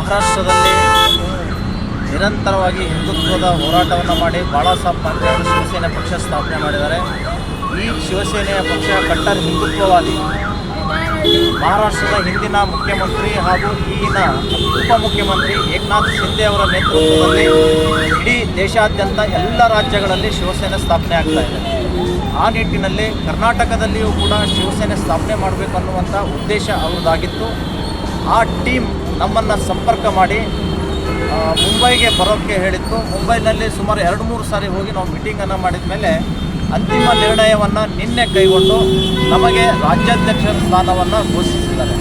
ಮಹಾರಾಷ್ಟ್ರದಲ್ಲಿ ನಿರಂತರವಾಗಿ ಹಿಂದುತ್ವದ ಹೋರಾಟವನ್ನು ಮಾಡಿ ಬಾಳಾ ಸಾಹೇಬ್ ಪಾಟೀಲ್ ಅವರು ಶಿವಸೇನೆ ಪಕ್ಷ ಸ್ಥಾಪನೆ ಮಾಡಿದ್ದಾರೆ. ಈ ಶಿವಸೇನೆಯ ಪಕ್ಷ ಕಟ್ಟರ್ ಹಿಂದುತ್ವವಾದಿ. ಮಹಾರಾಷ್ಟ್ರದ ಹಿಂದಿನ ಮುಖ್ಯಮಂತ್ರಿ ಹಾಗೂ ಈಗಿನ ಉಪಮುಖ್ಯಮಂತ್ರಿ ಏಕನಾಥ್ ಶಿಂದೆ ಅವರ ನೇತೃತ್ವದಲ್ಲಿ ಇಡೀ ದೇಶಾದ್ಯಂತ ಎಲ್ಲ ರಾಜ್ಯಗಳಲ್ಲಿ ಶಿವಸೇನೆ ಸ್ಥಾಪನೆ ಆಗ್ತಾ ಇದೆ. ಆ ನಿಟ್ಟಿನಲ್ಲಿ ಕರ್ನಾಟಕದಲ್ಲಿಯೂ ಕೂಡ ಶಿವಸೇನೆ ಸ್ಥಾಪನೆ ಮಾಡಬೇಕು ಅನ್ನುವಂಥ ಉದ್ದೇಶ ಅವರದಾಗಿತ್ತು. ಆ ಟೀಮ್ ನಮ್ಮನ್ನು ಸಂಪರ್ಕ ಮಾಡಿ ಮುಂಬೈಗೆ ಬರೋಕ್ಕೆ ಹೇಳಿತ್ತು. ಮುಂಬೈನಲ್ಲಿ ಸುಮಾರು 2-3 ಸಾರಿ ಹೋಗಿ ನಾವು ಮೀಟಿಂಗನ್ನು ಮಾಡಿದ ಮೇಲೆ ಅಂತಿಮ ನಿರ್ಣಯವನ್ನು ನಿನ್ನೆ ಕೈಗೊಂಡು ನಮಗೆ ರಾಜ್ಯಾಧ್ಯಕ್ಷರ ಸ್ಥಾನವನ್ನು ಘೋಷಿಸಿದ್ದಾರೆ.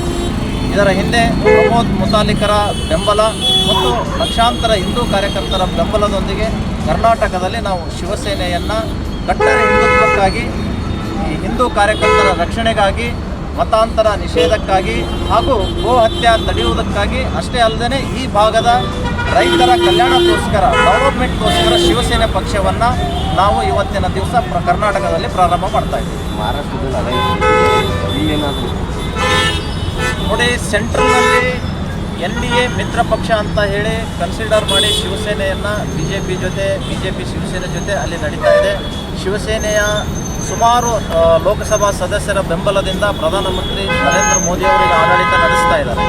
ಇದರ ಹಿಂದೆ ಪ್ರಮೋದ್ ಮುತಾಲಿಕರ ಬೆಂಬಲ ಮತ್ತು ಲಕ್ಷಾಂತರ ಹಿಂದೂ ಕಾರ್ಯಕರ್ತರ ಬೆಂಬಲದೊಂದಿಗೆ ಕರ್ನಾಟಕದಲ್ಲಿ ನಾವು ಶಿವಸೇನೆಯನ್ನು ಕಟ್ಟರ್ ಹಿಂದುತ್ವಕ್ಕಾಗಿ, ಈ ಹಿಂದೂ ಕಾರ್ಯಕರ್ತರ ರಕ್ಷಣೆಗಾಗಿ, ಮತಾಂತರ ನಿಷೇಧಕ್ಕಾಗಿ ಹಾಗೂ ಗೋ ಹತ್ಯೆ ತಡೆಯುವುದಕ್ಕಾಗಿ ಅಷ್ಟೇ ಅಲ್ಲದೆ ಈ ಭಾಗದ ರೈತರ ಕಲ್ಯಾಣಕ್ಕೋಸ್ಕರ, ಡೆವಲಪ್ಮೆಂಟ್ಗೋಸ್ಕರ ಶಿವಸೇನೆ ಪಕ್ಷವನ್ನು ನಾವು ಇವತ್ತಿನ ದಿವಸ ಕರ್ನಾಟಕದಲ್ಲಿ ಪ್ರಾರಂಭ ಮಾಡ್ತಾ ಇದ್ದೀವಿ. ಮಹಾರಾಷ್ಟ್ರದಲ್ಲಿ ನೋಡಿ, ಸೆಂಟ್ರಲ್ನಲ್ಲಿ NDA ಮಿತ್ರ ಪಕ್ಷ ಅಂತ ಹೇಳಿ ಕನ್ಸಿಡರ್ ಮಾಡಿ ಶಿವಸೇನೆಯನ್ನು BJP ಶಿವಸೇನೆ ಜೊತೆ ಅಲ್ಲಿ ನಡೀತಾ ಇದೆ. ಶಿವಸೇನೆಯ ಸುಮಾರು ಲೋಕಸಭಾ ಸದಸ್ಯರ ಬೆಂಬಲದಿಂದ ಪ್ರಧಾನಮಂತ್ರಿ ನರೇಂದ್ರ ಮೋದಿ ಅವರಿಗೆ ಆಡಳಿತ ನಡೆಸ್ತಾ ಇದ್ದಾರೆ.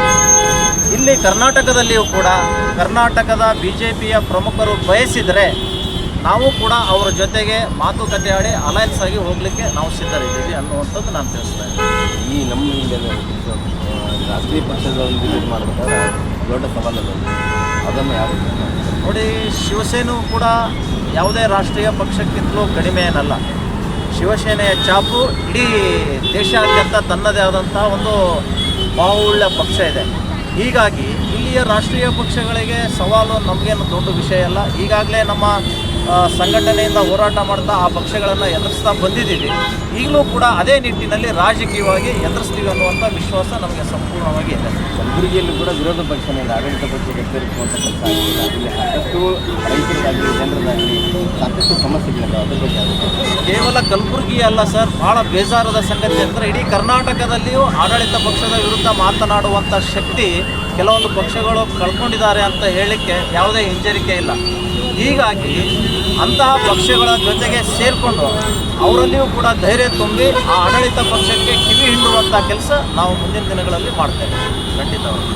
ಇಲ್ಲಿ ಕರ್ನಾಟಕದಲ್ಲಿಯೂ ಕೂಡ ಕರ್ನಾಟಕದ BJPಯ ಪ್ರಮುಖರು ಬಯಸಿದರೆ ನಾವು ಕೂಡ ಅವರ ಜೊತೆಗೆ ಮಾತುಕತೆ ಆಡಿ ಅಲಯನ್ಸ್ ಆಗಿ ಹೋಗಲಿಕ್ಕೆ ನಾವು ಸಿದ್ಧರಿದ್ದೀವಿ ಅನ್ನುವಂಥದ್ದು ನಾನು ತಿಳಿಸ್ತಾ ಇದ್ದೀನಿ. ಈ ನಮ್ಮ ರಾಷ್ಟ್ರೀಯ ಪಕ್ಷದ ಒಂದು ವಿಸಿಟ್ ಮಾಡಬೇಕಾದ್ರೆ ದೊಡ್ಡ ಸವಾಲುಗಳು ಅದನ್ನು ಯಾರು ನೋಡಿ, ಶಿವಸೇನೆಯೂ ಕೂಡ ಯಾವುದೇ ರಾಷ್ಟ್ರೀಯ ಪಕ್ಷಕ್ಕಿಂತಲೂ ಕಡಿಮೆ ಏನಲ್ಲ. ಶಿವಸೇನೆಯ ಛಾಪು ಇಡೀ ದೇಶಾದ್ಯಂತ ತನ್ನದೇ ಆದಂಥ ಒಂದು ಬಾಹುಳ್ಯ ಪಕ್ಷ ಇದೆ. ಹೀಗಾಗಿ ಇಲ್ಲಿಯ ರಾಷ್ಟ್ರೀಯ ಪಕ್ಷಗಳಿಗೆ ಸವಾಲು ನಮಗೇನು ದೊಡ್ಡ ವಿಷಯ ಅಲ್ಲ. ಈಗಾಗಲೇ ನಮ್ಮ ಸಂಘಟನೆಯಿಂದ ಹೋರಾಟ ಮಾಡ್ತಾ ಆ ಪಕ್ಷಗಳನ್ನು ಎದುರಿಸ್ತಾ ಬಂದಿದ್ದೀವಿ. ಈಗಲೂ ಕೂಡ ಅದೇ ನಿಟ್ಟಿನಲ್ಲಿ ರಾಜಕೀಯವಾಗಿ ಎದುರಿಸ್ತೀವಿ ಅನ್ನುವಂಥ ವಿಶ್ವಾಸ ನಮಗೆ ಸಂಪೂರ್ಣವಾಗಿ ಇದೆ. ಕಲಬುರಗಿಯಲ್ಲಿ ಕೂಡ ವಿರೋಧ ಪಕ್ಷದಿಂದ ಆಡಳಿತ ಪಕ್ಷಕ್ಕೆ ಎಚ್ಚರಿಸುವಂಥ ಕೆಲಸ ಆಗಿಲ್ಲ. ಇಲ್ಲಿ ಸಾಕಷ್ಟು ರೈತರಿಗಾಗಲಿ ಜನರಿಗಾಗಲಿ ಸಾಕಷ್ಟು ಸಮಸ್ಯೆಗಳಿದೆ. ಅದ್ರ ಬಗ್ಗೆ ಕೇವಲ ಕಲಬುರಗಿ ಅಲ್ಲ ಸರ್, ಭಾಳ ಬೇಜಾರದ ಸಂಗತಿ ಅಂದರೆ ಇಡೀ ಕರ್ನಾಟಕದಲ್ಲಿಯೂ ಆಡಳಿತ ಪಕ್ಷದ ವಿರುದ್ಧ ಮಾತನಾಡುವಂಥ ಶಕ್ತಿ ಕೆಲವೊಂದು ಪಕ್ಷಗಳು ಕಳ್ಕೊಂಡಿದ್ದಾರೆ ಅಂತ ಹೇಳಲಿಕ್ಕೆ ಯಾವುದೇ ಹಿಂಜರಿಕೆ ಇಲ್ಲ. ಹೀಗಾಗಿ ಅಂತಹ ಪಕ್ಷಗಳ ಜೊತೆಗೆ ಸೇರಿಕೊಂಡು ಅವರಲ್ಲಿಯೂ ಕೂಡ ಧೈರ್ಯ ತುಂಬಿ ಆ ಆಡಳಿತ ಪಕ್ಷಕ್ಕೆ ಕಿವಿ ಹಿಂಡುವಂಥ ಕೆಲಸ ನಾವು ಮುಂದಿನ ದಿನಗಳಲ್ಲಿ ಮಾಡ್ತೇವೆ ಖಂಡಿತವಾಗಿ.